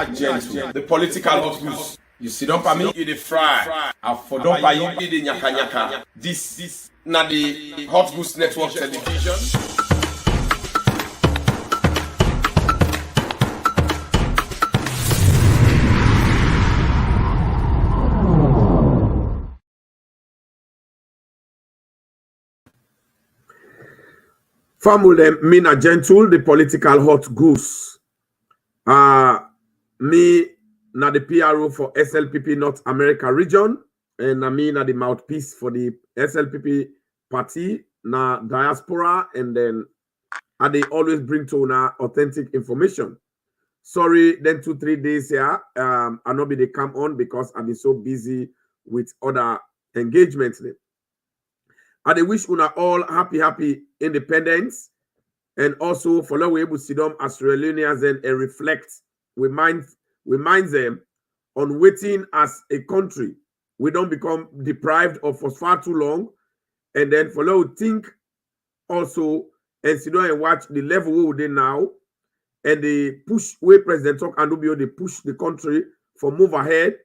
not gentle. The political hot goose. You sit down for me, you the fry. I for don't buy you the nyaka nyaka. This not the Hot Goose Network television. Family, me na gentle, the political hot goose. Me na the PRO for SLPP North America region, and me na the mouthpiece for the SLPP party na diaspora, and then they always bring to una authentic information. Sorry, then 2-3 days here, I not be they come on because I've been so busy with other engagements. I wish una all happy independence, and also follow we able to see them as Sierra Leoneans and reflect. We mind them on waiting as a country. We don't become deprived of for far too long, and then follow think also and sit down and watch the level we would now, and the push where President Talk and Ubio they push the country for move ahead,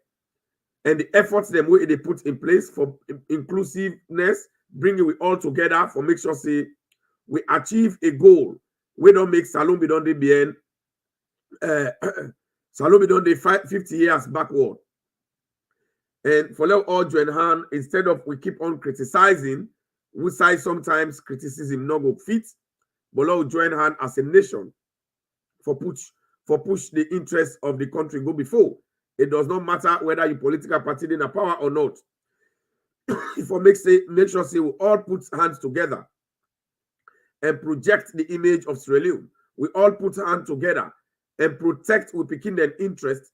and the efforts them way they put in place for inclusiveness. Bring it all together for make sure say we achieve a goal. We don't make Salon be done the bien. Salon be done the 50 years backward. And for let all join hand instead of we keep on criticizing, we say sometimes criticism not go fit, but let join hand as a nation for push the interest of the country go before. It does not matter whether you political party in a power or not. If we make sure say we all put hands together and project the image of Sierra Leone. We all put hands together and protect with picking their interest.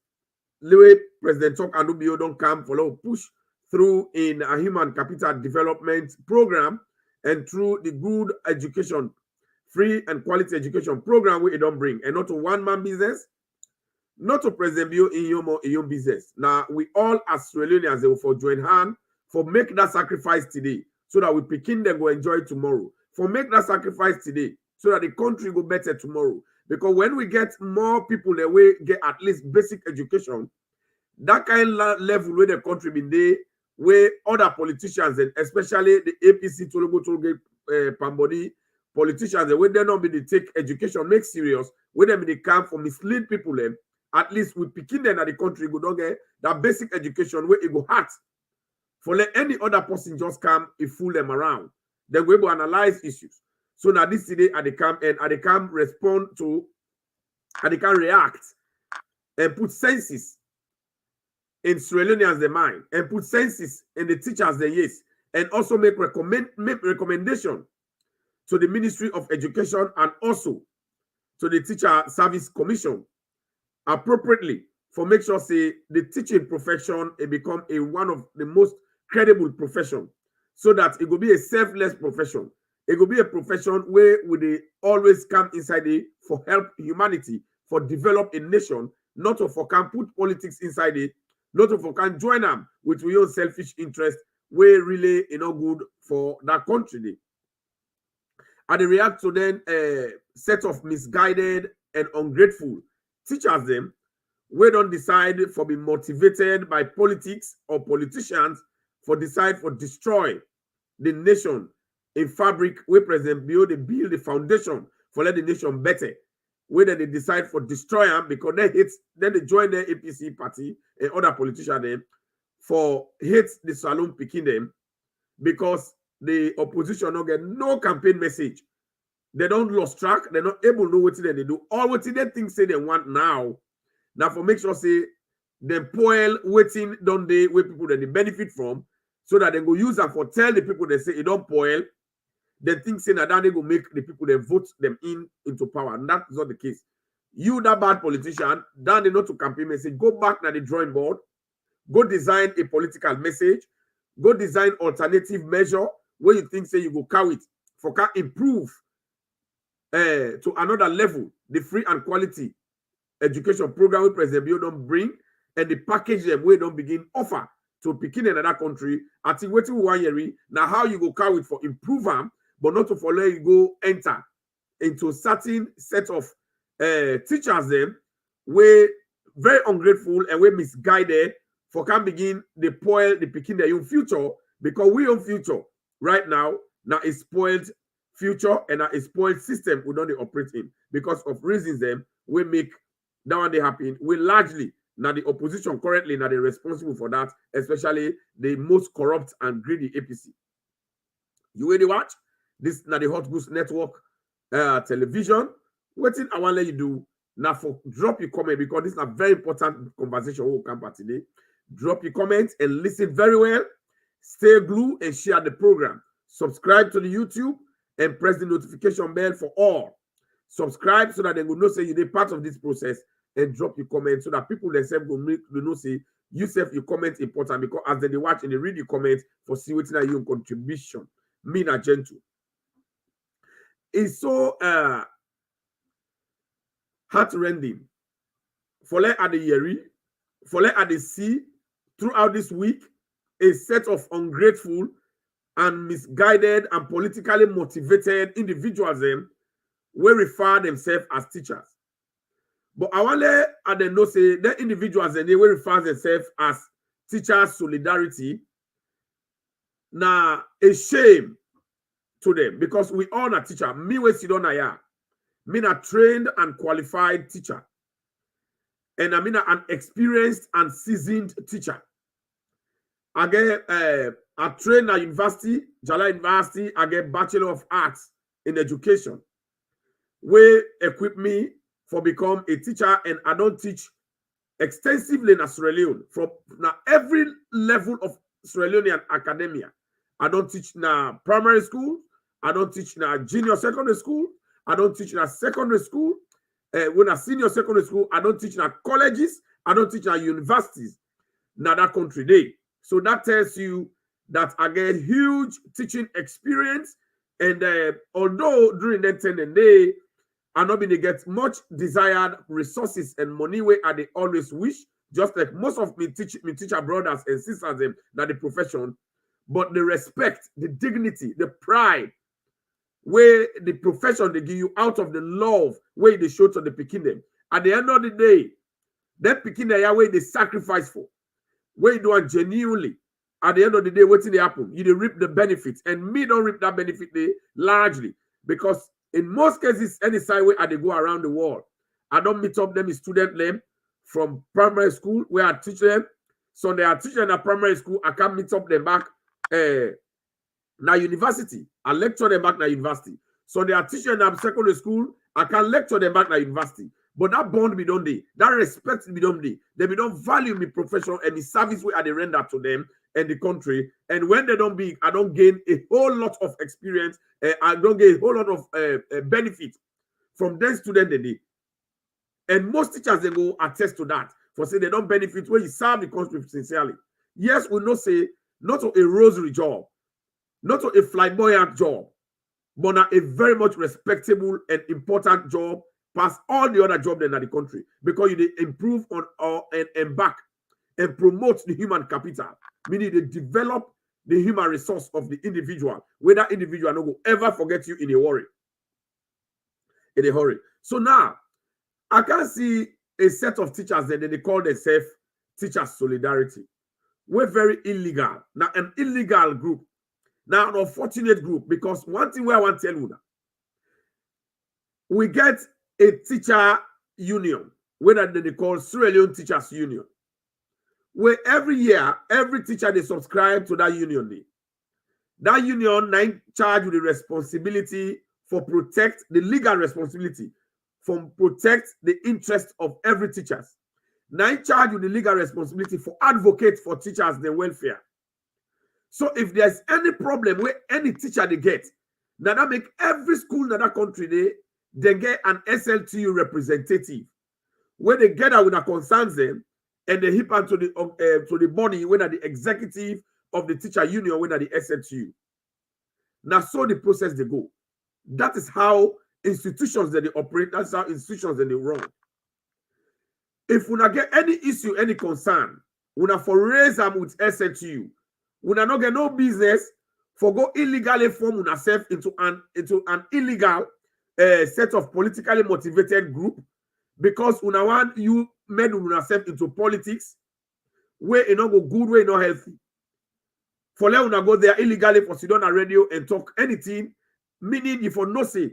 The way President Talk and Ubio don't come follow push through in a human capital development program and through the good education, free and quality education program we don't bring, and not to one-man business, not to President Bio in your business. Now we all as Sierra Leoneans they will for join hand for make that sacrifice today so that we begin them go enjoy tomorrow. For make that sacrifice today so that the country go better tomorrow. Because when we get more people that we get at least basic education, that kind of level where the country been there, where other politicians and especially the APC Tologo Pambodi politicians, the way they not be they take education make serious, where them they come for mislead people them, at least we picking them at the country go don't get that basic education where it go hard. For let any other person just come and fool them around. Then we will analyze issues. So now this today at the camp and at the camp respond to, and they can react and put senses in Sierra Leoneans their mind and put senses in the teachers their yes, and also make recommendation to the Ministry of Education and also to the Teacher Service Commission appropriately for make sure say the teaching profession it become one of the most credible profession, so that it will be a selfless profession. It will be a profession where they always come inside it for help humanity, for develop a nation, not to for can put politics inside it, not to for can join them with your own selfish interest, where really good for that country. And they react to then a set of misguided and ungrateful teachers them, we don't decide for being motivated by politics or politicians for decide for destroy the nation in fabric where President Bio they build the foundation for let the nation better. Where then they decide for destroy them because then they join the APC party and other politicians them for hate the Salon picking them because the opposition don't get no campaign message. They don't lose track, they're not able to know what they do. All what they think say they want now. Now for make sure say the poil waiting don't they where people that they benefit from, so that they go use them for tell the people they say it don't poil. They think say that they go make the people they vote them into power. And that's not the case. You that bad politician, then they not to campaign message, go back to the drawing board, go design a political message, go design alternative measure where you think say you go carry it for can improve to another level the free and quality education program where President Bio don't bring, and the package them where don't begin offer to picking another country. I think waiting 1 year now how you go carry it for improve them, but not to follow you go enter into certain set of teachers them where very ungrateful and we misguided for can begin the spoil the picking their own future because we own future right now is spoiled future and a spoiled system we don't operate in because of reasons them we make that one they happen. We largely now the opposition currently now they responsible for that, especially the most corrupt and greedy APC. You ready watch? This now the Hot Goose Network television. What thing I want to let you do now for drop your comment because this is a very important conversation we will come back today. Drop your comments and listen very well. Stay glued and share the program. Subscribe to the YouTube and press the notification bell for all. Subscribe so that they will know say you're part of this process and drop your comment so that people themselves will know say you self your comment important because as they watch and they read your comment for see what's your contribution. Mean a gentle. It's so heart-rending. For let at the year, for let at the sea throughout this week, a set of ungrateful and misguided and politically motivated individuals them will refer themselves as teachers. But I want to they know say the individuals and they will refer themselves as teachers solidarity. Now a shame to them because we all a teacher. Me we sit on here. Me a trained and qualified teacher. And I mean an experienced and seasoned teacher. I get I trained at university, Jala University, I get Bachelor of Arts in Education. We equip me for become a teacher and I don't teach extensively in Sierra Leone from now every level of Sierra Leonean academia. I don't teach now primary school, I don't teach now junior secondary school, I don't teach now secondary school. When I senior secondary school, I don't teach now colleges, I don't teach now universities. Now that country day. So that tells you that I get huge teaching experience. And although during that 10 day, I'm not going to get much desired resources and money where I they always wish, just like most of me teacher brothers and sisters them that the profession, but the respect, the dignity, the pride, where the profession they give you out of the love where they show to the picking them. At the end of the day, that picking the way they sacrifice for, where you do it genuinely. At the end of the day, what's in the happen? You reap the benefits, and me don't reap that benefit they largely because in most cases, any side way they go around the world, I don't meet up them in student them from primary school where I teach them. So they are teaching at primary school. I can't meet up them back now university. I lecture them back now university. So they are teaching them secondary school. I can lecture them back now university. But that bond be done day. That respect be done day. They be don't value me professional and the service where they render to them and the country. And when they don't be, I don't gain a whole lot of experience. I don't get a whole lot of benefit from them student they need. And most teachers they go attest to that. For say they don't benefit when you serve the country sincerely. Yes, we not say not to a rosary job, not to a flamboyant job, but not a very much respectable and important job past all the other jobs in the country because you improve on and back and promote the human capital, meaning they develop the human resource of the individual, where that individual no go ever forget you in a hurry. So now, I can see a set of teachers that they call themselves Teachers Solidarity. We're very illegal. Now, an illegal group. Now, an unfortunate group, because one thing where I want to tell you now, we get a teacher union, whether they call Sierra Leone Teachers Union, where every year, every teacher they subscribe to that union day. That union now charged with the responsibility for protect the legal responsibility for protect the interest of every teacher. Now charged with the legal responsibility for advocate for teachers their welfare. So if there's any problem where any teacher they get, now that make every school in that country they get an SLTU representative where they gather with the concerns them and they hip to the body when the executive of the teacher union when the SLTU. Now so the process they go. That is how institutions that they operate. That's how institutions that they run. If we not get any issue, any concern, we not for raise them with SLTU. We not get no business for go illegally form ourselves into an illegal set of politically motivated group because we want you meddle yourself into politics, where you know go good, way not healthy. For let una go there illegally for sit on a radio and talk anything, meaning if for no say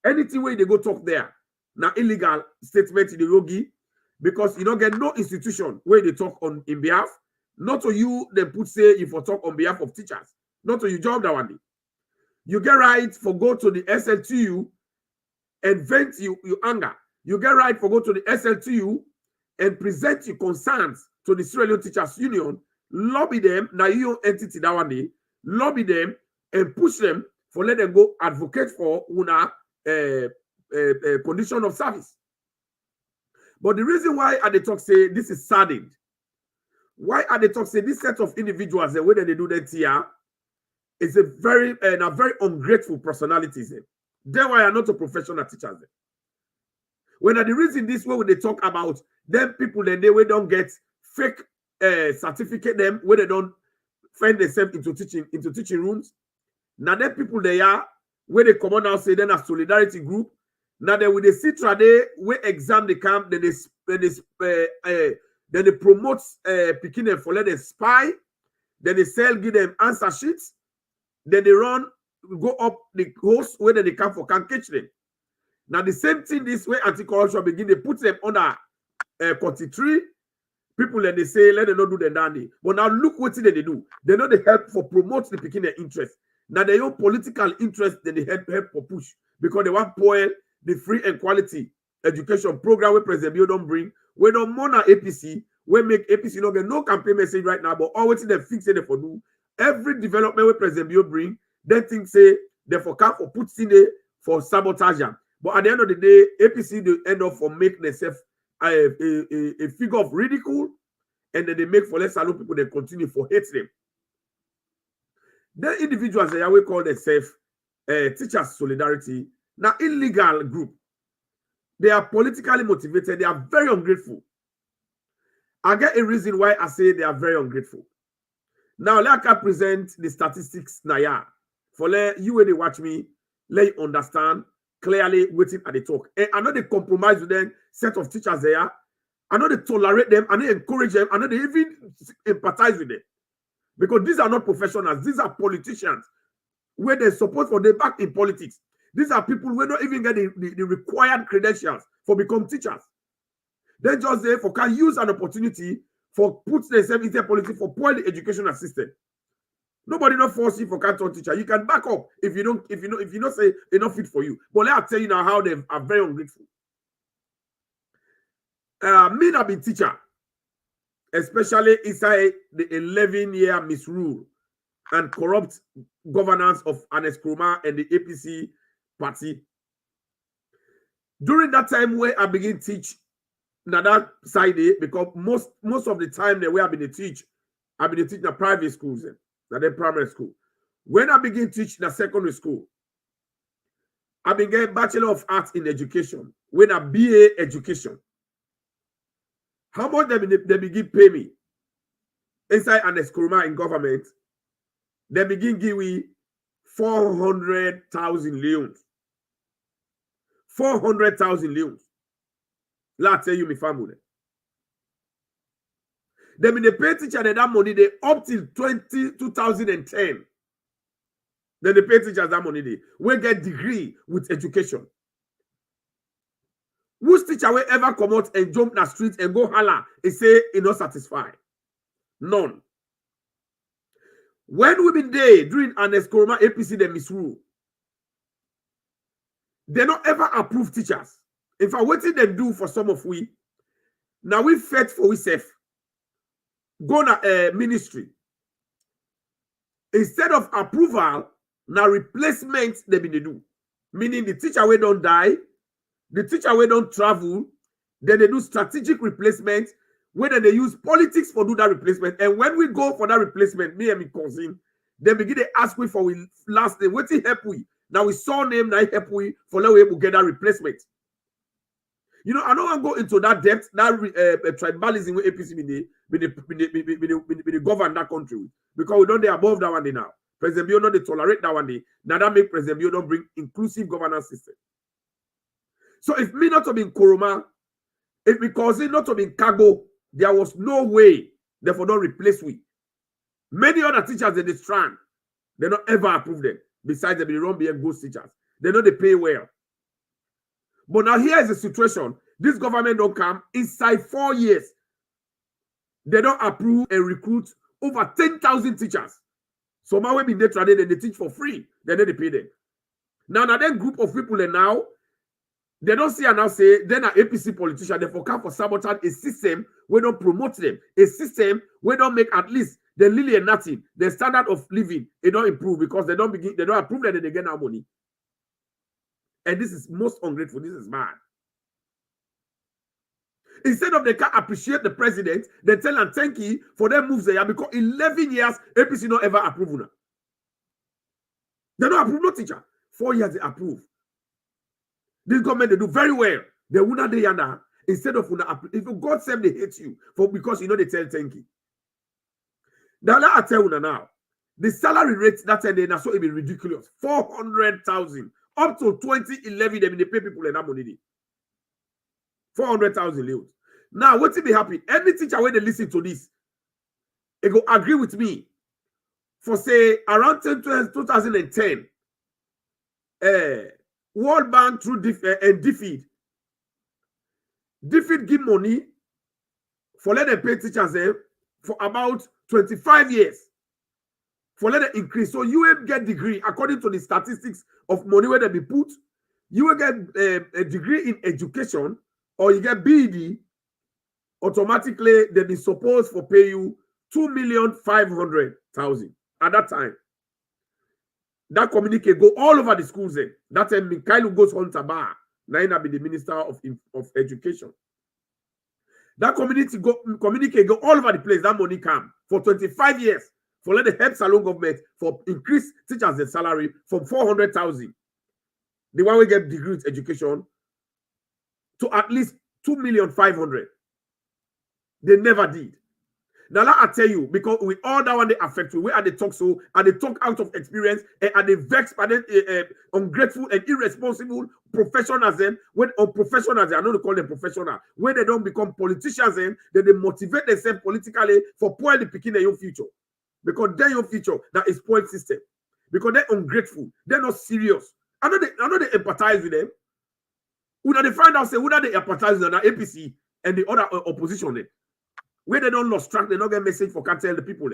anything where they go talk there. Now illegal statement in the yogi, because you don't get no institution where they talk on in behalf. Not to you, they put say if you talk on behalf of teachers. Not to you job that one day. You get right for go to the SLTU and vent your anger. You get right for go to the SLTU and present your concerns to the Sierra Leone Teachers Union, lobby them, now you entity that one day, lobby them and push them for let them go advocate for una condition of service. But the reason why at the talk say this is saddened, why at the talk say this set of individuals, the way that they do that here, is a very ungrateful personalities. Then why are not a professional teachers? When at the reason this way when they talk about them people, then they don't get fake certificate them where they don't find themselves into teaching rooms. Now them people they are where they come on now say then a solidarity group. Now they with the citra they where exam they come, then they promote picking them for let them spy, then they sell give them answer sheets, then they run go up the coast where they come for can catch them. Now the same thing this way anti-corruption begin, they put them under 43 people and they say let them not do the dandy. But now look what they do. They know they help for promote the picking their interest. Now their own political interest then they help for push because they want spoil the free and quality education program where President Bio don't bring. We don't monitor APC. We make APC not get no campaign message right now, but always they fix it for do. Every development where President Bio bring, they think say they for cap for put in it for sabotage. But at the end of the day, APC they end up for make themselves a figure of ridicule, and then they make for less alone people they continue for hate them. The individuals they always call themselves teachers solidarity. Now illegal group. They are politically motivated. They are very ungrateful. I get a reason why I say they are very ungrateful. Now let I present the statistics now. For let you when they watch me, let you understand clearly waiting at the talk. And I know they compromise with them, set of teachers there. I know they tolerate them, I know they encourage them, I know they even empathize with them. Because these are not professionals, these are politicians where they support for their back in politics. These are people who don't even get the required credentials for become teachers. They just therefore can use an opportunity for put themselves into politics for spoil the educational system. Nobody not force you for canton teacher. You can back up if you don't say they're not fit for you. But let me tell you now how they are very ungrateful. Me not be teacher, especially inside the 11-year misrule and corrupt governance of Anes Kroma and the APC party. During that time where I begin teach now that side because most of the time the way I've been teaching in private schools. Then primary school. When I begin teaching in secondary school, I began Bachelor of Arts in Education. When I BA Education, how much they begin pay me inside an escroma in government? They begin give me 400,000 leons. 400,000 leons. Let's tell you my family. Then they pay teacher that money they up till 2010. Then they pay teachers that money they will get degree with education. Which teacher will ever come out and jump the street and go holla and say he not satisfied? None. When we been there during an escorma APC they misrule, they not ever approve teachers. In fact, what did they do for some of we? Now we fight for ourselves. Go na ministry. Instead of approval, now replacement they be do. Meaning the teacher we don't die, the teacher we don't travel, then they do strategic replacement, whether they use politics for do that replacement. And when we go for that replacement, me and my cousin, they begin to ask we for we last name. What help we? Now we saw name, now help we for let we able get that replacement. You know, I don't want to go into that depth, that tribalism with APC be govern that country with. Because we don't they above that one day now. President Bio don't they tolerate that one day. Now that make President Bio don't bring inclusive governance system. So if me not to be in Koroma, If because it not to be cargo, there was no way therefore don't replace we. Many other teachers they strand, they don't ever approve them. Besides, they be run being good teachers. They know they pay well. But now here is the situation. This government don't come inside 4 years. They don't approve and recruit over 10,000 teachers. So my way be they trained and they teach for free. Then they pay them. Now that group of people and now they don't see and now say then an APC politician they come for sabotage a system we don't promote them, a system we don't make at least the lily and nothing, the standard of living they don't improve because they don't approve that they get our money. And this is most ungrateful. This is bad. Instead of they can appreciate the president, they tell and thank you for their moves there because 11 years APC don't ever approve una. They don't approve no teacher. 4 years they approve. This government they do very well. They will not they under instead of una if God save they hate you for because you know they tell thank you. Now I tell you now, the salary rate that day so it be ridiculous. 400,000 up to 2011 they pay people in that money. 400,000 leones. Now, what if be happy? Any teacher when they listen to this, they go agree with me. For say around 2010, World Bank through defeat give money for let them pay teachers for about 25 years. For let them increase. So you will get degree according to the statistics of money where they be put. You will get a degree in education or you get BEd. Automatically they be supposed for pay you 2,500,000 at that time. That communique go all over the schools there. That time Mikhail goes on Tabar. Now be the Minister of Education. That communique go all over the place. That money come for 25 years for let the help salon government for increase teachers their salary from 400,000. The one we get degree in education to at least 2,500,000. They never did. Now I tell you, because with all that one they affect you, we are the talk so and they talk out of experience and they vex by ungrateful and irresponsible professionals then when unprofessionals I know they call them professional when they don't become politicians then they motivate themselves politically for poor the picking their future because then your future that is spoiled system because they're ungrateful, they're not serious. I know they empathize with them. When they find out say whether they empathize with the APC and the other opposition then. Where they don't lose track, they don't get message for can't tell the people.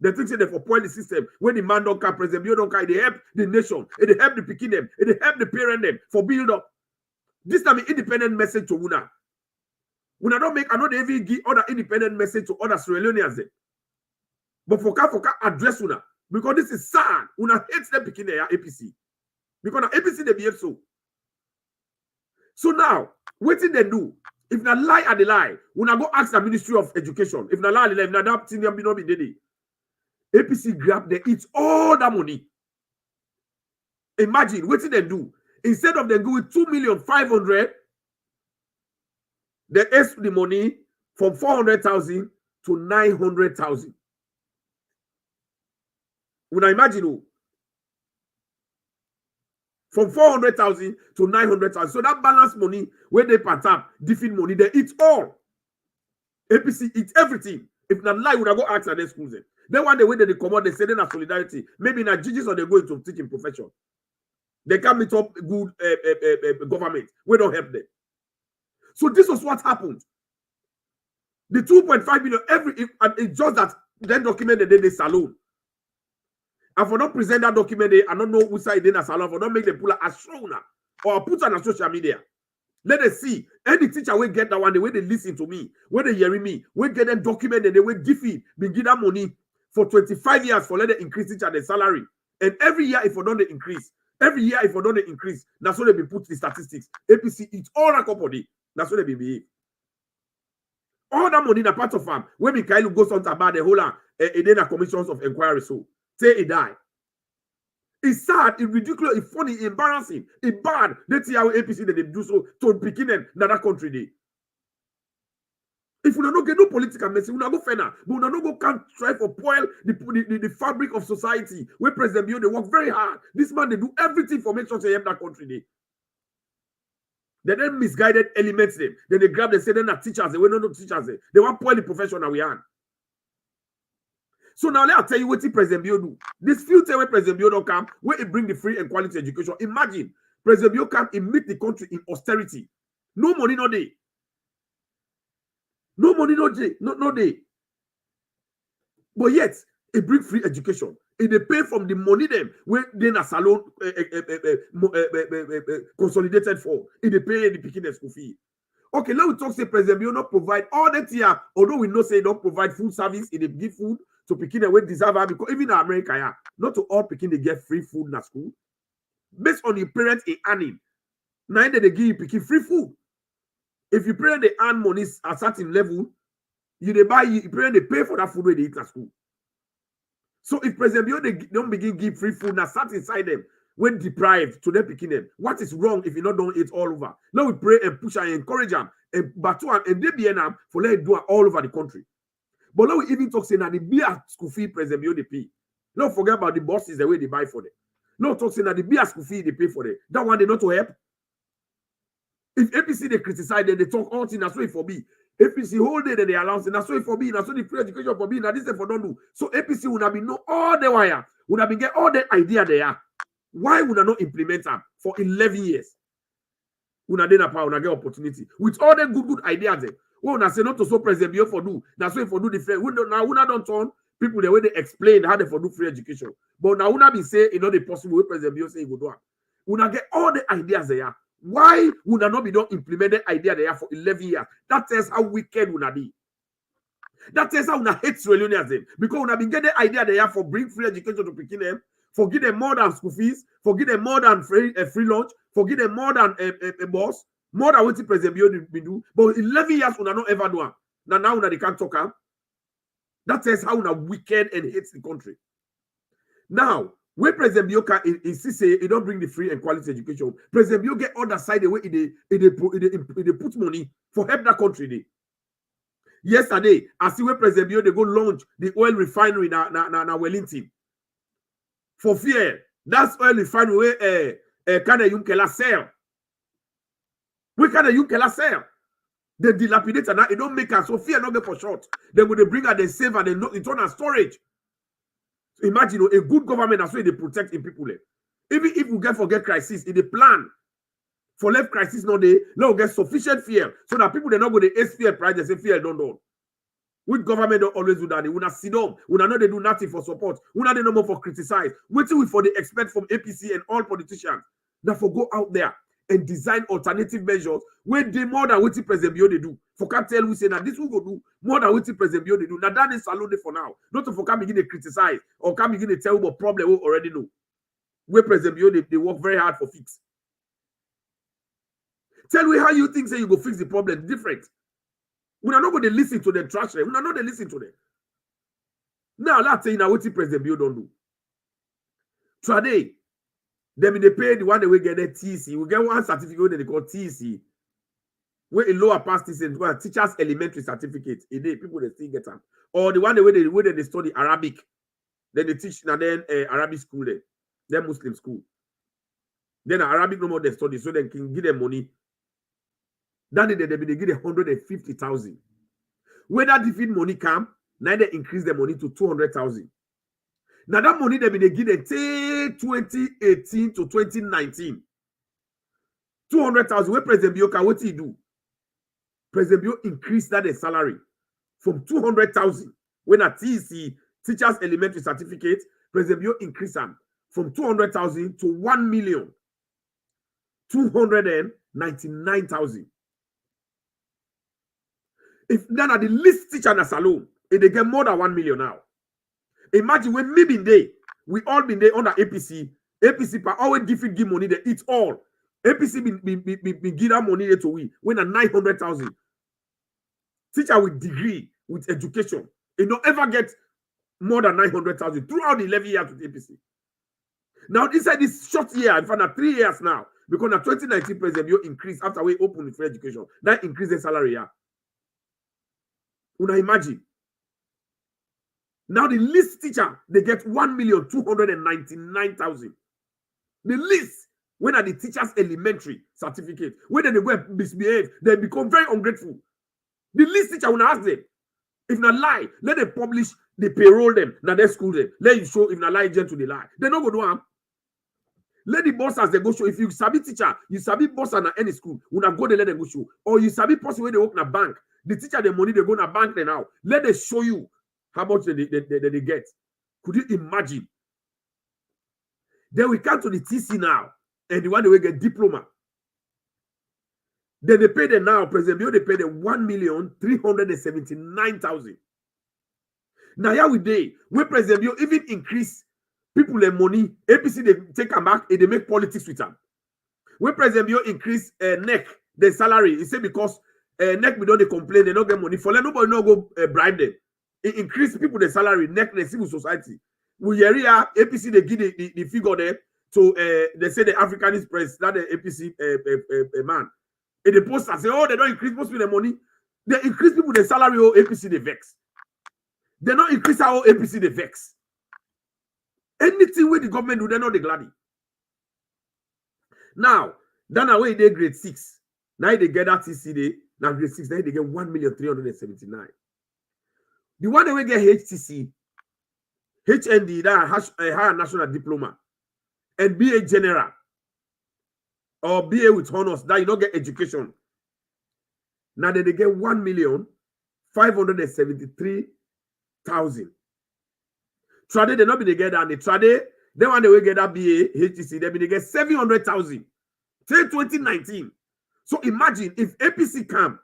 They think they for point the system. When the man don't come, president, you don't come, they help the nation, they help the picking them, they help the parent them for build up. This time independent message to Una. Una don't make another even give other independent message to other Sierra Leoneans. But for address Una. Because this is sad. Una hates them picking their APC. Because the APC they behave so. So now, what did they do? If na lie at the lie, we na go ask the Ministry of Education. If na lie at the lie, if na that thing be not be dead. APC grab, they eat all that money. Imagine what did they do? Instead of them going 2,500,000, they ask the money from 400,000 to 900,000. When I imagine who? From 400,000 to 900,000. So that balance money, when they part up, defeat money, they eat all. APC eats everything. If not lie, would I go ask at their schools? Then one day when they come out, they say they have solidarity. Maybe not judges or they go into teaching profession. They can meet up good government. We don't help them. So this was what happened. The 2.5 billion it's just that then document the salon. And for not present that document, I don't know which side in a salon, for not make the pull as shown or put on a social media. Let us see. Any teacher will get that one, the way they listen to me, when they hear me, we get them documented, they will give it, begin that money for 25 years for let them increase teacher their salary. And every year, if we don't increase, every year, if we don't increase, that's what they be put the statistics. APC eats all that company. That's what they be behave. All that money in a part of farm. When Mikhail goes on about the whole and then a commissions of inquiry, so say he die. It's sad, it's ridiculous, it's funny, it's embarrassing, it's bad. Let's see how APC that they do so to begin in another country. Day. If we don't get no political message, we don't go fena, but we don't go can't try for spoil the fabric of society. Where President Bio, they work very hard. This man, they do everything for make sure they help that country. Day. They then misguided elements them. Then they grab the say they're not teachers. They were not teachers. They want poorly professional we are. So now let me tell you what President Bio do. This future where President Bio don't come, where it bring the free and quality education. Imagine President Bio come and meet the country in austerity. No money, no day. No money, no day. No day. But yet, it bring free education. It they pay from the money them where they na salon consolidated for. It they pay the picking school fee. Okay, now we talk say President Bio not provide all that here. Although we know say don't provide food service, it they give food to Pekin and we deserve her because even in America, yeah, not to all Pekin they get free food in school. Based on your parents in earning, now they give you Pekin free food. If you parent they earn money at certain level, you they buy you parent they pay for that food where they eat at school. So if President Bio they don't begin give free food now sat inside them when deprived to them picking them, what is wrong if you not don't eat all over? Now we pray and push and encourage them and battle and they be enough for let do all over the country. But now we even talk saying that the beer school fee President Bio they pay. Don't forget about the bosses the way they buy for them. No talk saying that the beer school fee they pay for them. That one they not to help. If APC they criticize them, they talk all things that's way for me. APC whole day that they allow that's way for me, that's way the free education for me, now this is for don't do. So APC would have been no all the wire, would have been get all the idea they are. Why would I not implement them for 11 years? Una dey na power, una get opportunity. With all the good ideas, we una say not to so President Bio for do. That's why for do the free. Now una don't turn people the way they explain how they for do free education. But now una be say it's not the possible way President Bio say he go do. Una get all the ideas there. Why would I not be done implement the idea there for 11 years? That tells how wicked una be. That tells how una hate Sierra because una been get the idea there for bring free education to Pekin them, for give them more than school fees, for give them more than free lunch, for give them more than a boss, more than what the President Bio do. But 11 years una not ever do. Now una they can't talk. That tells how una wicked and hates the country. Now, when President Bio can say he don't bring the free and quality education, President Bio get other side the way they put money for help that country. Day. Yesterday, I see where President Bio they go launch the oil refinery na Wellington. For fear, that's oil refinery where Kana Yunkela sell. Where Kana Yunkela sell? They dilapidate and now it don't make us so fear not get for short. Then when they bring her, they save and they return her storage. Imagine a good government that's why they protect in people. Even if we forget crisis, in the plan for left crisis, no they now get sufficient fear so that people they not go to fear price, they say fear don't. Which government don't always do that? They will not sit down. We not they do nothing for support. We not they no more for criticize. Waiting we for the expect from APC and all politicians that for go out there and design alternative measures where they more than what the President Bio they do. For can't tell we say that this will go do more than what the President Bio they do. Now that is salon for now. Not to for come begin to criticize or come begin to tell you about problem we already know. Where President Bio they work very hard for fix. Tell me how you think say you go fix the problem different. We are not going to listen to them trash them. We are not going to listen to them. Now let's say now what the President Bio don't do. Today, them they pay the one that we get the TC. We get one certificate that they call TC. Where a lower past teachers elementary certificate. People they still get them. Or the one the way they study Arabic. Then they teach now then Arabic school there. Then Muslim school. Then Arabic no more they study, so they can give them money. That day they give them 150,000. When that defeat money come, now they increase the money to 200,000. Now that money they give them till 2018 to 2019. 200,000. Where President Bio can what he do? President Bio increased that salary from 200,000 when a TC teachers elementary certificate. President Bio increased them from 200,000 to 1,299,000. If none of the least teacher in a salon, they get more than 1 million now. Imagine when me been there, we all been there under APC. APC per always give money, they eat all. APC been give that money to we when a 900,000. Teacher with degree, with education, they don't ever get more than 900,000 throughout the 11 years with APC. Now, inside this short year, in fact, 3 years now, because the 2019 President Bio increased after we opened the free education, that increased the salary. Yeah. Una imagine. Now the least teacher, they get 1,299,000. The least When are the teachers' elementary certificate? When they go and misbehave, they become very ungrateful. The least teacher will ask them. If not lie, let them publish, they payroll them, now they school them. Let you show if not lie agent to the lie. They not go do am. Let the boss as they go show. If you sabi teacher, you sabi boss at any school, when I go they let them go show. Or you sabi person where they work in a bank, the teacher the money they go in a bank they now. Let them show you how much they get. Could you imagine? Then we come to the TC now, and the one they will get diploma. Then they pay them now, President they pay them 1,379,000. Now here we day, when President Bio even increase people their money, APC they take them back and they make politics with them. When President Bio increase NEC their salary, he say because NEC we don't complain, they don't get money for them, nobody no go bribe them. It increase people their salary, NEC the civil society. We hear here APC they give the figure there to they say the Africanist press, that the APC man. And the poster say, oh, they don't increase most people the money. They increase people the salary, oh, APC they vex. They don't increase our APC they vex. Anything with the government do, they not the gladdy. Now, then away they grade 6. Now they get that TC now grade 6, now they get 1,379,000. The one they will get HTC, HND, that higher national diploma, and BA general. Or BA with honors that you don't get education. Now they get 1,573,000. Trade they not be they get that. They trade they want they will get that BA HTC. They get 700,000 till 2019. So imagine if APC come,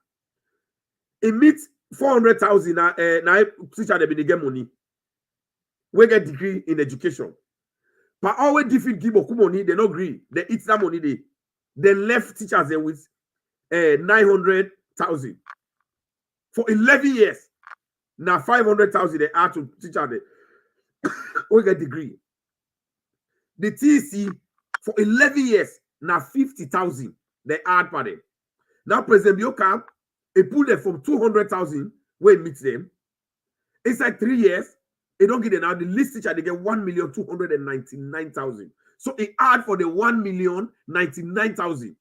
it meets 400,000. Now teacher they get money. We get degree in education. But always defeat give money. They not agree. They eat that money. They left teachers there with 900,000 for 11 years. Now 500,000 they add to teacher there. We get degree. The TC for 11 years now 50,000 they add for them. Now President Bioka he pull them from 200,000 where it meets them. Inside 3 years, they don't get it now. The least teacher they get 1,299,000. So it add for the 1,099,000.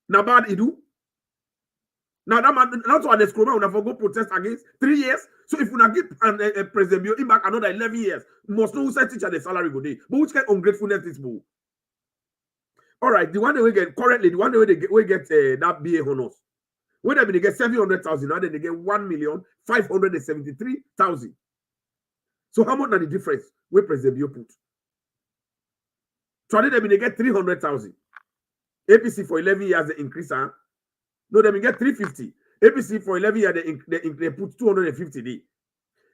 Now bad it do. Now that man not to an excrement when I go protest against 3 years. So if we not give President Bio in back another 11 years, must know who said teacher the salary go day. But which kind of ungratefulness is more? All right, the one that we get currently, the one that we get that BA honors. When they get 700,000, now then they get 1,573,000. So how much are the difference where President Bio put? So they get 300,000. APC for 11 years they increase. No, they get 350. APC for 11 years they put 250 day.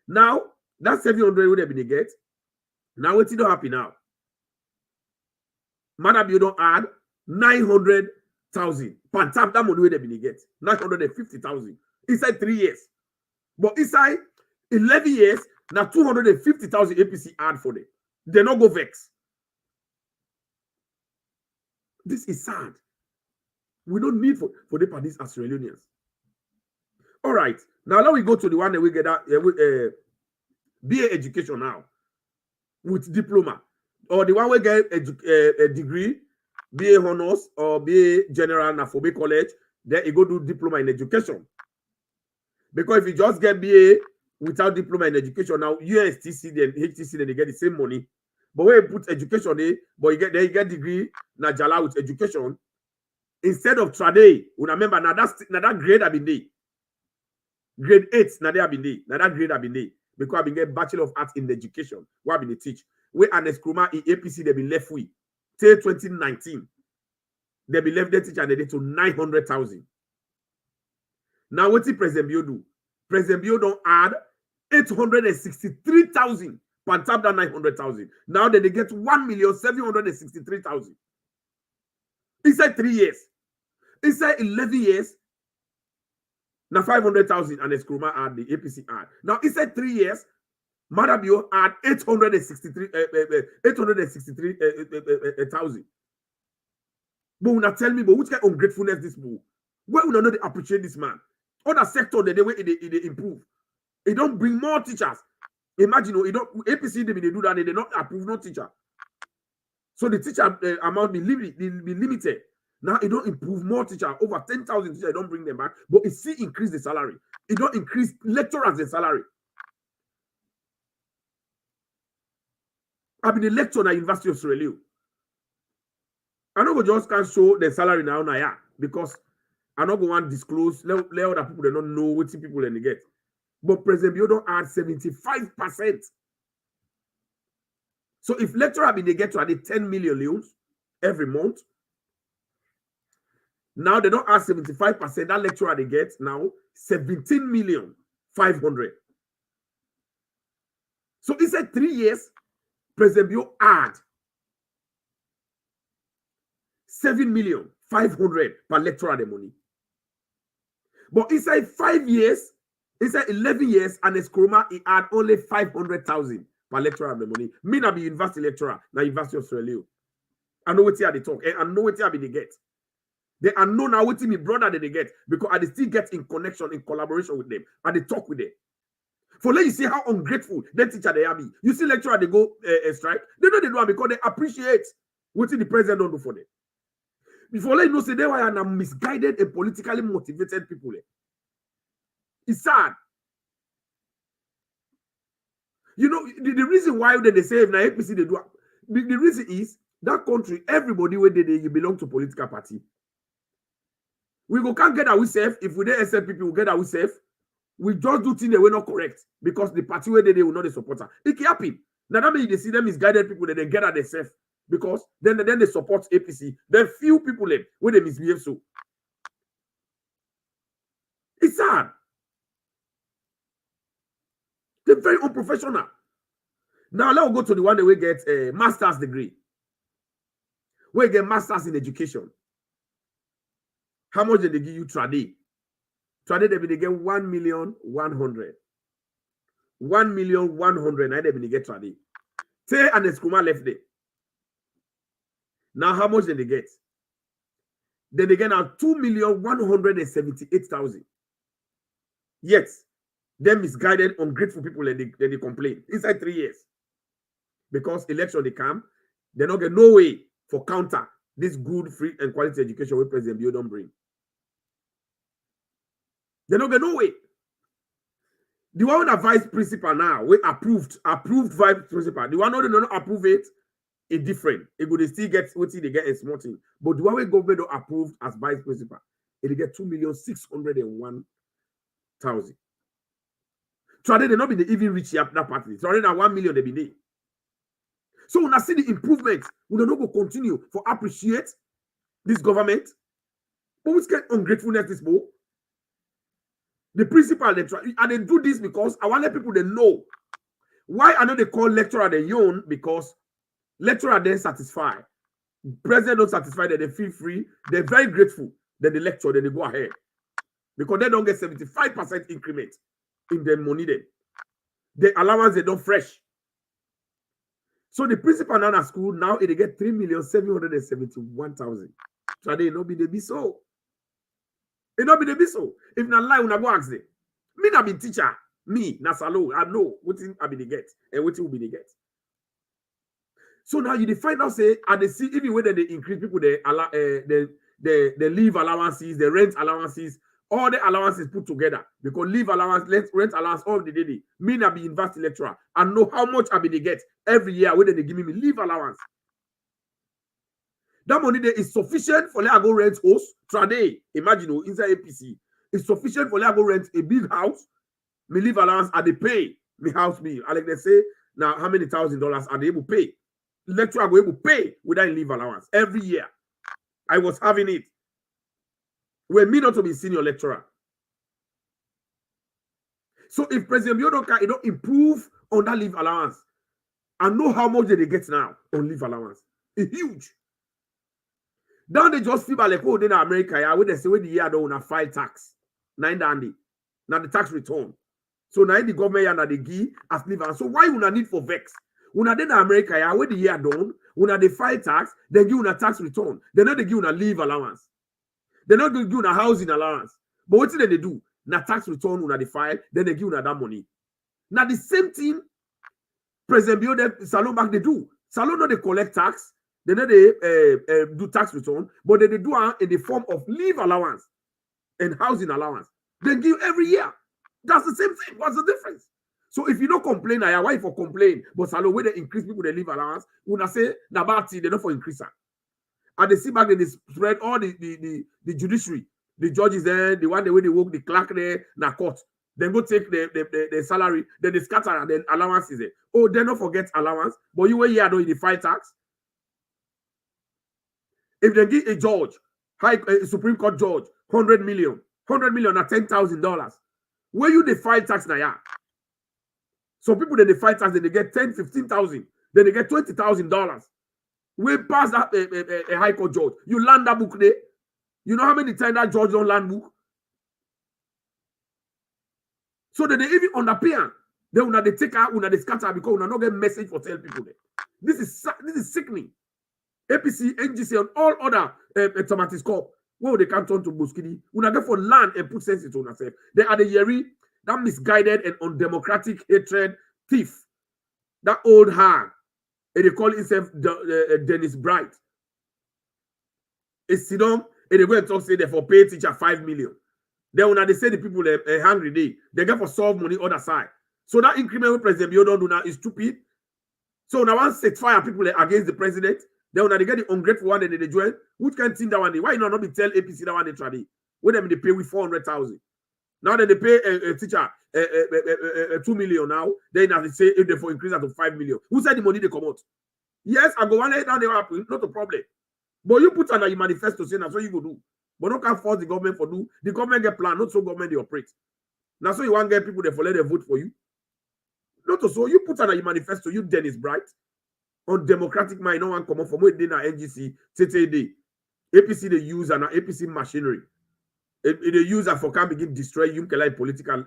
Now that 700 would they get. Now what's not happy now? Madam, you don't add 900,000. Pantap that money where they get 950,000 inside 3 years. But inside 11 years, now 250,000 APC add for them. They not go vex. This is sad. We don't need for the parties as Australians. All right. Now let we go to the one that we get that BA education now with diploma. Or the one we get a degree, BA honors or BA general na for BA college, then you go do diploma in education. Because if you just get BA without diploma in education, now USTC and HTC then they get the same money. But when you put education there, but you get degree na jala with education instead of trade. Remember now that grade have been there. Grade 8 now they have been there. Now that grade have been there because I've been get Bachelor of Arts in Education. What I've been teach. Where an Eskruma in APC they been left with till 2019. They be left their teacher and they to 900,000. Now what did President Bio do? President Bio don't add 863,000 on top that 900,000. Now they get 1,763,000. Inside 3 years. Inside 11 years. Now 500,000 and Eskruma add the APC add. Now inside 3 years. Madabio add 863,000. But when I tell me, but which kind of ungratefulness this bull? Where we not appreciate this man? Other sector the way they improve. It don't bring more teachers. Imagine, it don't APC they do that, they not approve no teacher. So the teacher amount be limited. Now it don't improve more teacher. Over 10,000 teachers, don't bring them back. But it still increase the salary. It don't increase lecturers the salary. I've been a lecturer at University of Sierra Leone. I know just can't show the salary now, yeah, because I'm not going to disclose. Let other people they don't know what people they get. But President Bio don't add 75%. So if lecturer they get to add 10 million leons every month, now they don't add 75%. That lecturer they get now 17,500,000. So inside 3 years, President Bio add 7,500,000 per lecturer the money. But inside 5 years, inside 11 years, and Eskroma, he add only 500,000 per lecturer the money. Me not be university lecturer, na University of Sierra Leone. I know what they talk, and I know what they get. They are know now what me brother they get because I still get in connection, in collaboration with them, and they talk with them. For let you see how ungrateful that teacher they are be. You see lecturer they go strike. They know they do it because they appreciate what the president don't do for them. Before let you know say they were misguided and politically motivated people. It's sad. You know the reason why they say if na APC they do the reason is that country everybody where you belong to political party. We can't get ourselves if we don't accept people, we get ourselves. We just do things that we're not correct because the party where they will not the supporter. It can happen. Now that means they see them misguided people that they get at themselves because then they support APC. Then few people when they misbehave so. It's sad. They're very unprofessional. Now let's go to the one that we get a master's degree. We get masters in education. How much did they give you trade? Trade they get 1,100,000. 1,100,000. Now they get trade. Say and Eskroma left there. Now how much did they get? Then they get now 2,178,000. Yet, them misguided, ungrateful people and they complain inside 3 years. Because election they come, they don't get no way for counter this good, free, and quality education where President Bio don't bring. They don't get no way. The one that vice principal now, we approved vice principal. The one that don't approve it, it's different. It could still get what they get a small thing. But the one we government don't approved as vice principal, it get 2,601,000. So they not be even reach that party. So they 1 million they be there. So when I see the improvement, we don't go continue for appreciate this government. But we get ungratefulness this more. The principal they try and they do this because I want let people they know why I know they call lecturer the young because lecturer then satisfy. President don't satisfy that they feel free. They're very grateful. Then they lecture, then they go ahead. Because they don't get 75% increment in their money then. The allowance they don't fresh. So the principal now at school now they get 3,771,000. So they not be the be so. It not be the be so. If not lie, when I go ask them. Me not be teacher. Me, Nasalo, I know what I be the get and what will be the get. So now you find out say and they see even when they increase people the leave allowances, the rent allowances, all the allowances put together because leave allowance, rent allowance, all the day. Me not be university lecturer and know how much I be they get every year when they give me leave allowance. That money there is sufficient for let I go rent house today. Imagine inside APC. It's sufficient for let I go rent a big house. Me leave allowance and they pay me house bill. And like they say now how many $1,000 are they able to pay? Lecturer go able to pay without leave allowance every year. I was having it. When me not to be senior lecturer. So if President Biodoka don't improve on that leave allowance, I know how much they get now on leave allowance. It's huge. Now they just feel like, oh, then America, yeah, when they say when the year don't file tax. 9 dandy. Now the tax return. So now the government and they give as leave allowance. So why you not need for vex? When I then America, yeah, when the year done, when they file tax, they give you a tax return. They not they give you a leave allowance. They're not going to give you a housing allowance. But what did they do? Na tax return when they file, then they give you that money. Now the same thing, President Bio, Salon back they do. Salon no they collect tax, They know they do tax return, but they do it in the form of leave allowance and housing allowance. They give every year. That's the same thing. What's the difference? So if you don't complain, why for complain? But salo when they increase people they leave allowance, when I say nabati, they don't for increase. And they see back then they spread all the judiciary, the judges there, the one the way they work, the clerk there, na court. Then go take the salary, then they scatter and then allowances there. Oh, they don't forget allowance, but you were here don't you file tax. If they give a judge, Supreme Court judge, 100 million at $10,000, where you they file tax now? Yeah. Some people then they file tax, then they get 10, 15,000, then they get $20,000. We pass that a high court judge. You land that book there. You know how many times that judge don't land book? So that they even underpay. Then when they take out, when they scatter because when not get message for tell people there. This is sickening. APC, NGC, and all other Tomatis Corp. Well, they can't turn to Buskidi. When get for land and put sense into yourself. They are the Yeri, that misguided and undemocratic hatred thief. That old hag. And they call himself Dennis Bright. It's sit down and they go and talk, say they for pay teacher 5 million. Then when they say the people are hungry, they get for solve money other side. So that increment with President Bio don't do now is stupid. So now one set fire people against the president. Then when they get the ungrateful one and they join, which can think that one day? Why not be tell APC that one they try? When them they pay with 400,000. Now that they pay a teacher 2 million now, then they say if they for increase that to 5 million. Who said the money they come out? Yes, I go one day down they happen, not a problem. But you put under your manifesto saying that's what you go do. But don't can force the government for do. The government get plan, not so government they operate. Now so you want to get people that for let them vote for you. Not so you put under your manifesto, you Dennis Bright. On democratic mind, no one come up from where they na NGC, TTD, APC they use and APC machinery. They use that for can begin destroy you can political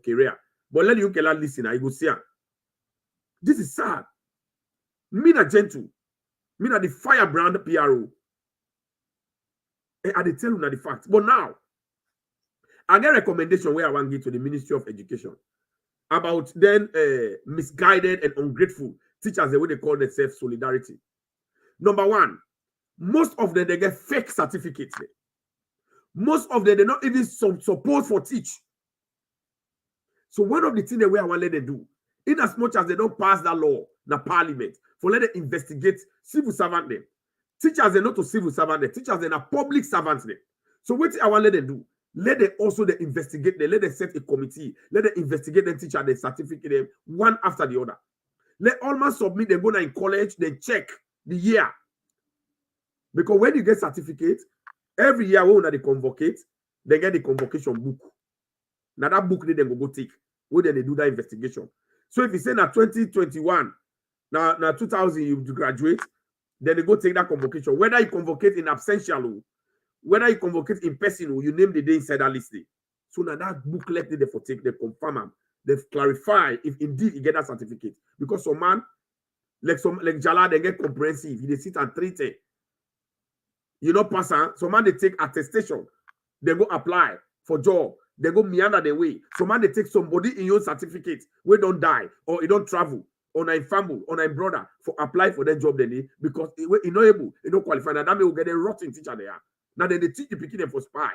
career. But let you can listen, I go see. This is sad. Me na gentle. Me na the firebrand PRO. And I dey tell you na the fact. But now, I get recommendation where I want to get to the Ministry of Education about then misguided and ungrateful teachers, the way they call themselves solidarity. Number one, most of them they get fake certificates. Most of them they're not even support for teach. So one of the things that I want to let them do, in as much as they don't pass that law, the parliament, for let them investigate civil servant them. Teachers are not to civil servant them. Teachers are not public servants them. So what I want to let them do, let them also they investigate them. Let them set a committee. Let them investigate them teacher, they certificate them one after the other. Let all man submit, they go in college, they check the year. Because when you get certificate, every year when they convocate, they get the convocation book. Now that book they then go take. Where then they do that investigation. So if you say now 2021, now 2000 you graduate, then they go take that convocation. Whether you convocate in absential, whether you convocate in person, you name the day inside that list. So now that booklet they for take, they confirm them. They clarify if indeed you get that certificate. Because some man, like Jala, they get comprehensive. They sit and treat it. You know, pass on. Some man they take attestation. They go apply for job. They go meander the way. Some man they take somebody in your certificate where don't die or you don't travel or a family or a brother for apply for that job they need because you not able, you don't qualify. Now that may get a rotten teacher there. Now then they teach the picking them for spy.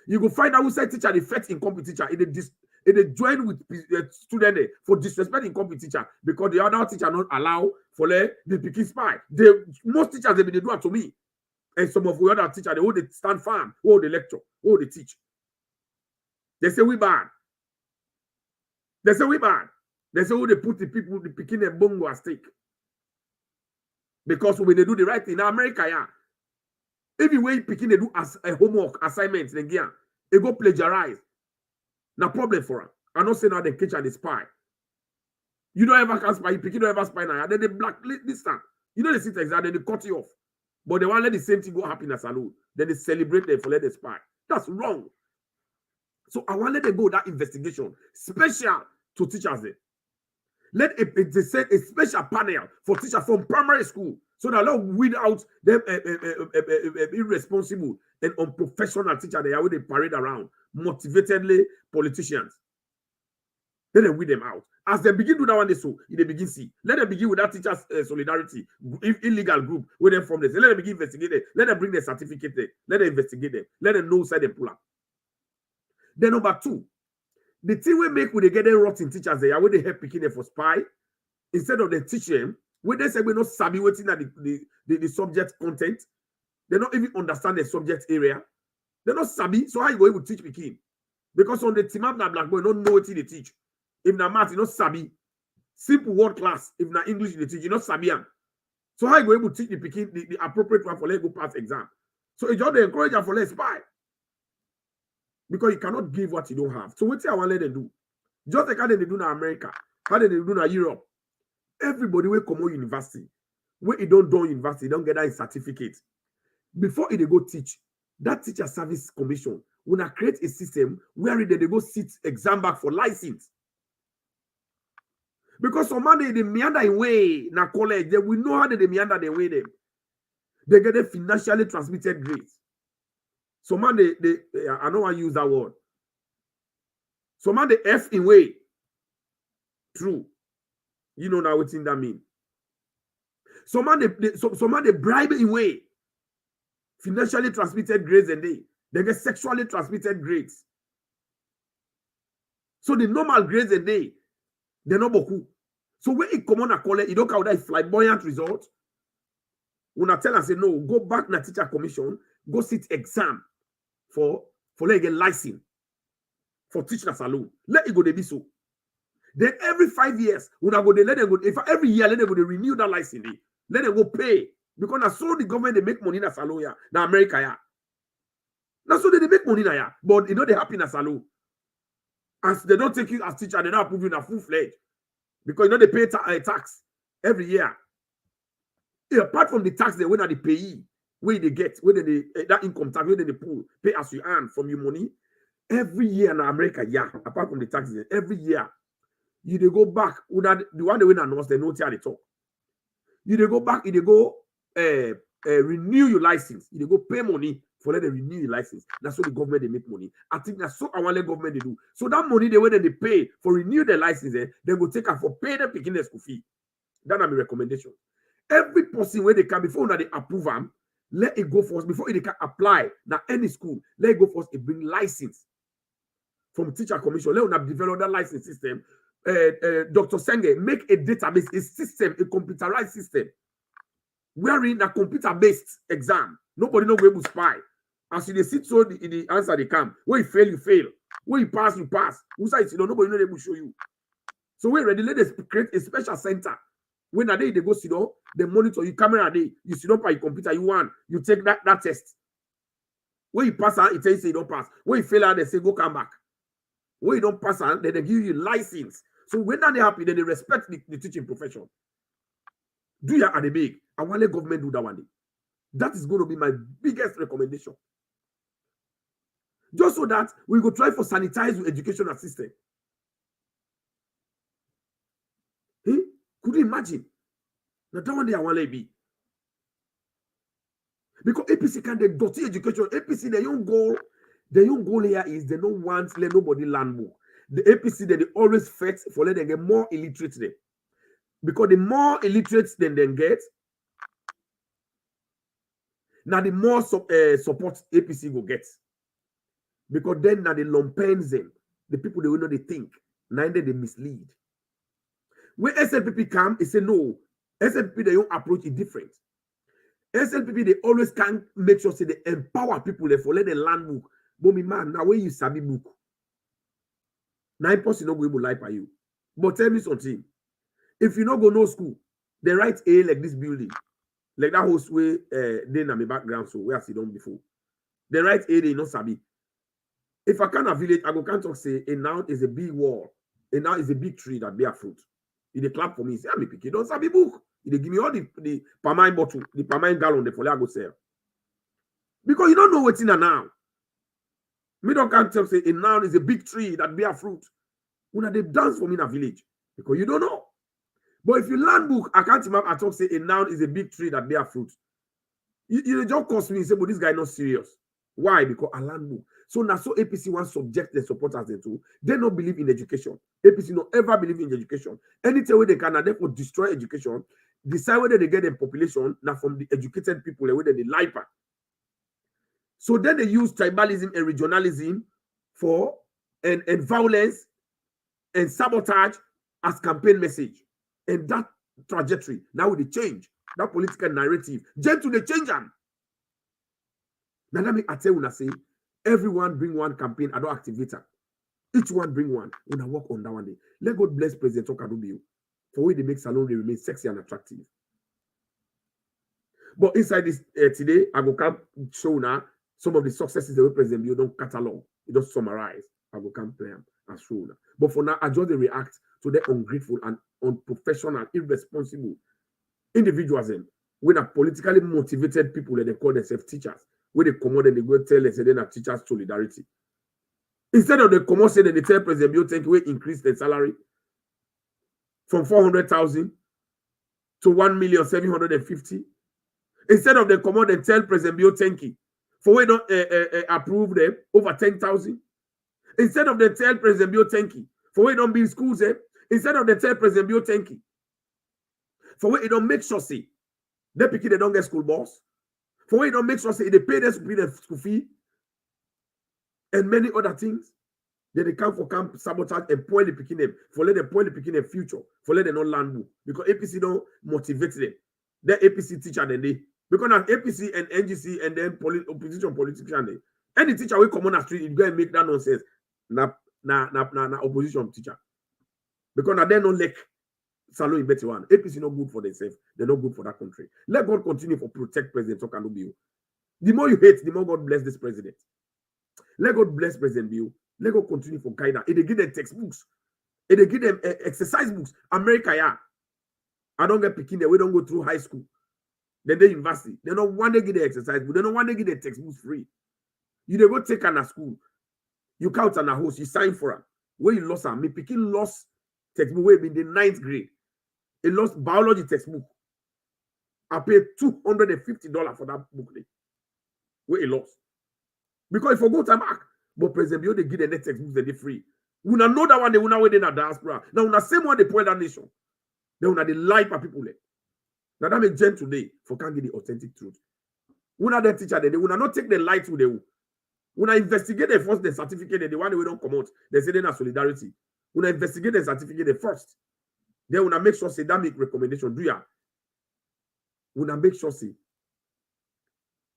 You go find out who said teacher the first incompetent teacher. It join with student for disrespect incompetent teacher because the other teacher not allow for the picking spy. Most teachers they do it to me, and some of the other teachers they hold they stand firm, hold the lecture, hold they teach. They say we bad. They say we bad. They say who they put the people the picking them bongo at stake because when they do the right thing in America, yeah. Every way picking they do as a homework assignment, they go plagiarize. No problem for her. I don't say now they catch and they spy. You don't ever can spy, you pick it, don't ever spy now. Then they blacklist this time. You know they sit exactly, then they cut you off. But they want to let the same thing go happen as salon. Then they celebrate them for let them spy. That's wrong. So I want to let them go that investigation, special to teachers there. Let they set a special panel for teachers from primary school. So that they'll weed out them irresponsible and unprofessional teachers they are with they parade around, motivatedly politicians. Let them weed them out. As they begin to do that one, they begin see. Let them begin with that teachers' solidarity, illegal group, where them from this. Let them begin investigating. Let them bring their certificate there. Let them investigate them. Let them know side they pull up. Then number 2, the thing we make with they get them rotten teachers there, where they help picking them for spy, instead of they teach them, when they say we're not sabi waiting at the subject content, they don't even understand the subject area. They're not sabi. So how you go able to teach picking? Because on the team up na black boy, don't know what they teach. If na math, you not sabi. Simple word class. If na English, they teach, you not sabi. So how you go able to teach the picking the appropriate one for let go pass exam? So it's just they encourage you for let spy. Because you cannot give what you don't have. So what I want to let them do? Just like how they do in America, how they do in Europe. Everybody will come out university. When you don't do university, you don't get that certificate. Before they go teach, that teacher service commission will create a system where they go sit exam back for license. Because some man they meander in way na college, they will know how they meander their way them. They get a financially transmitted grades. Some man they I don't want to use that word. Some man they F in way. True. You know now what that mean. Some man they bribe in way. Financially transmitted grades and they get sexually transmitted grades. So the normal grades and they're not beaucoup. So when it come on a college, you don't count that flamboyant result. When I tell and say no, go back na teacher commission, go sit exam for let get license for teachers alone. Let it go they be so. Then every 5 years, when I go they let them go. If every year let them go they renew that license, let them go pay. Because that's so the government they make money in a salon ya, na America ya. That's so they make money na ya, but you know they happy in a salon. As they don't take you as teacher, they don't approve you in a full-fledged. Because you know they pay tax every year. Apart from the tax they when they pay, where they get, where they that income tax, where they pull, pay as you earn from your money. Every year in America, yeah, apart from the taxes, every year, you they go back, the one they win announce, they know how they talk. You they go back, you they go renew your license. You they go pay money for let them renew your license. That's what the government they make money. I think that's so our government they do. So that money they when they pay for renew their license, they go take her for pay them picking their school fee. That's my recommendation. Every person where they can before they approve them, let it go first before they can apply. Now any school, let it go first. It bring license from teacher commission. Let them develop that license system. Dr. Senge make a database, a system, a computerized system. Wherein a computer-based exam, nobody know where to spy. As you sit so the answer they come. Where you fail, you fail. Where you pass, you pass. Who says you know nobody know they will show you. So we're ready. Let us create a special center. When a day they go sit down, they monitor you camera day. You sit down by your computer, you want, you take that test. When you pass it tells you you don't pass. When you fail out, they say go come back. When you don't pass then they give you license. So when they happy, then they respect the teaching profession. Do you at the big? I want the government do that one day. That is going to be my biggest recommendation. Just so that we go try for sanitize the educational system. Hey, could you imagine? Now that one day I want to be. Because APC can they dirty education. APC, their own goal here is they don't want let nobody learn more. The APC they always fight for let them get more illiterate there. Because the more illiterate than they get, now the more support APC will get. Because then now they lumpens them, the people they will know they think, neither they mislead. When SLPP come, they say no. SLPP their own approach is different. SLPP they always can make sure say they empower people there for let them learn book. But me man, now when you sabi book, 9% not going to lie by you. But tell me something. If you not go no school, they write A like this building. Like that house where they in my background, so where I see them before. They write A, they not sabi. If I can a village, I go can't talk say a noun is a big wall, a noun is a big tree that bear fruit. If they clap for me, say, I'm a picky, don't sabi book. If they give me all the palmine bottle, the palmine gallon, the folly I go sell. Because you don't know what's in a noun. Me don't can't tell say a noun is a big tree that bear fruit. When they dance for me in a village, because you don't know. But if you learn book, I can't remember I talk say a noun is a big tree that bear fruit. You just cost me and say, but this guy not serious. Why? Because I learn book. So now so APC wants subject the supporters to. They don't believe in education. APC not ever believe in education. Anytime where they can therefore destroy education, decide whether they get the population now from the educated people and whether they lie. So then they use tribalism and regionalism for and violence and sabotage as campaign message. And that trajectory now they change that political narrative. Gentle they change them. Now let me tell you, say everyone bring one campaign. I don't activate her. Each one bring one. When I work on that one day, let God bless President Okadobiu for way they make salon they remain sexy and attractive. But inside this today, I go come show now some of the successes the way President Bill don't catalog. It don't summarize. I go come play them and show now. But for now, I just react to the ungrateful and unprofessional, irresponsible individuals when are politically motivated people that they call themselves teachers. When they come out and they go tell us they have teachers solidarity. Instead of the come out say that they tell President Bill think we increase their salary from 400,000 to 1,750,000. Instead of them come out and tell President Bill thank you for we don't approve them over 10,000. Instead of them tell President Bill thank you for we don't build schools instead of them tell President Bill thank you for we don't make sure say they pick they don't get school bus. For we don't make sure say they pay their school fee and many other things. Then they come for camp sabotage and point the picking them for let them point the picking them future for let them not land book because APC don't motivate them. The APC teacher then they because now APC and NGC and then opposition politician they any teacher will come on the street you go and make that nonsense na opposition teacher because now they don't like salon in better one. APC not good for themselves. They're not good for that country. Let God continue to protect President Okadobiu. The more you hate, the more God bless this president. Let God bless President Bill. Let God continue for guidance. They give them textbooks. They give them exercise books. America, yeah. I don't get picking there. We don't go through high school. Then they university. They don't want to give the exercise book. They don't want to give the textbooks free. You they go take her to school. You count on a host. You sign for her. Where you lost her. Me picking lost textbook. Where in the 9th grade. He lost biology textbook. I paid $250 for that book. Where he lost. Because if I go to back, but President Bill, they give the next textbooks, they free. We know that one, they will not wait in a diaspora. Now, the same one they point that nation. They will not lie for people. Now, that makes gen today for can't get the authentic truth. We not the teacher, they will not take the lie to them. We not investigate the first, the certificate, the one we don't come out. They say they're not solidarity. We not investigate the certificate the first. Then we not make sure say that make recommendation. Do ya? We not make sure say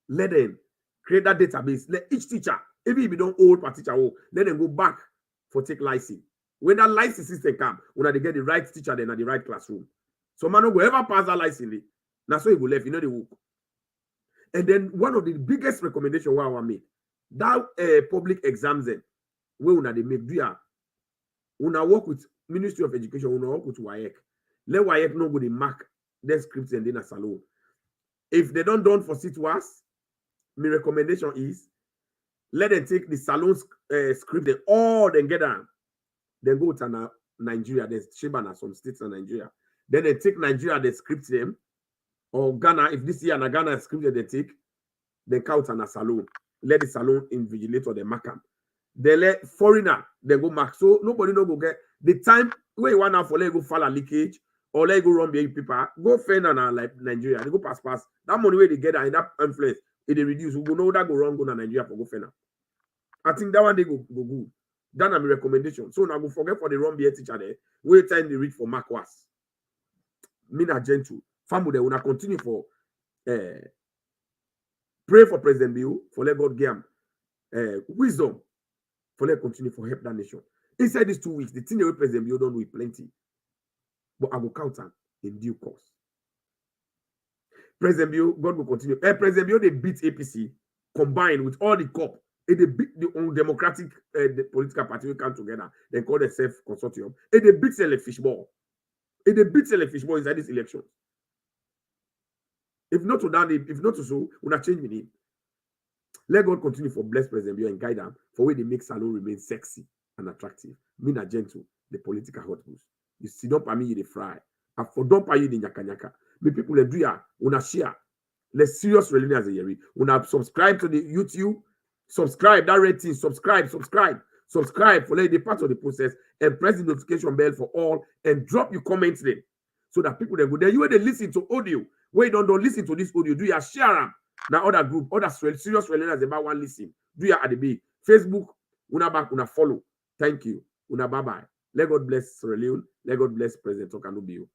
let them create that database. Let each teacher, even if you don't old per teacher, let them go back for take license. When that license system come, when they get the right teacher then at the right classroom. So man, go ever pass that license. That's why you go left. You know the work. And then one of the biggest recommendations I want make that public exams where they make do ya. Una work with Ministry of Education, una work with WAEC. Let WAEC know go the mark their scripts and then a salon. If they don't done for CITWAS, my recommendation is let them take the salon script and all then get them. Then go to Nigeria. There's Shibana, some states in Nigeria. Then they take Nigeria, they script them. Or Ghana, if this year Ghana script they take, they count on a salon. Let the salon invigilator they mark them. They let foreigner they go mark. So nobody no go get the time where you want now for let go fall a leakage or let go run behind people. Go fend on like Nigeria. They go pass. That money where they get and that influence, it they reduce. We go know that go wrong go to Nigeria for go fend. I think that one they go good. That's my recommendation. So now go forget for the run behind teacher there. Wait time they read for Mark was. Mina gentle. Family they will continue for pray for President Bill for let God give him wisdom. For let continue for help that nation. Inside these 2 weeks, the thing the way President Bill don't do plenty. But I will count them in due course. President Bill, God will continue. President Bill, they beat APC combined with all the COP. They beat the undemocratic the political party we come together. They call themselves consortium. They beat Sele Fishball. They beat Sele Fishball inside this election. If not to that, if not to so, we'll not change the name. Let God continue for bless President Bill and guide them for where they make salon remain sexy and attractive. Mean a gentle, the political hot boost. You see, don't pay me the fry. I for don't pay you the nyaka. Me people do ya, una share. Let's serious religion as a year. Una subscribe to the YouTube Subscribe, that rating, subscribe for like the part of the process and press the notification bell for all and drop your comments there so that people that go there. You when they listen to audio, wait, don't listen to this audio, do you share them? Now other group, other serious learners about one listen. Do you at the big Facebook, una back, una follow. Thank you. Una bye bye. Let God bless Sierra Leone. Let God bless President Okanubiu.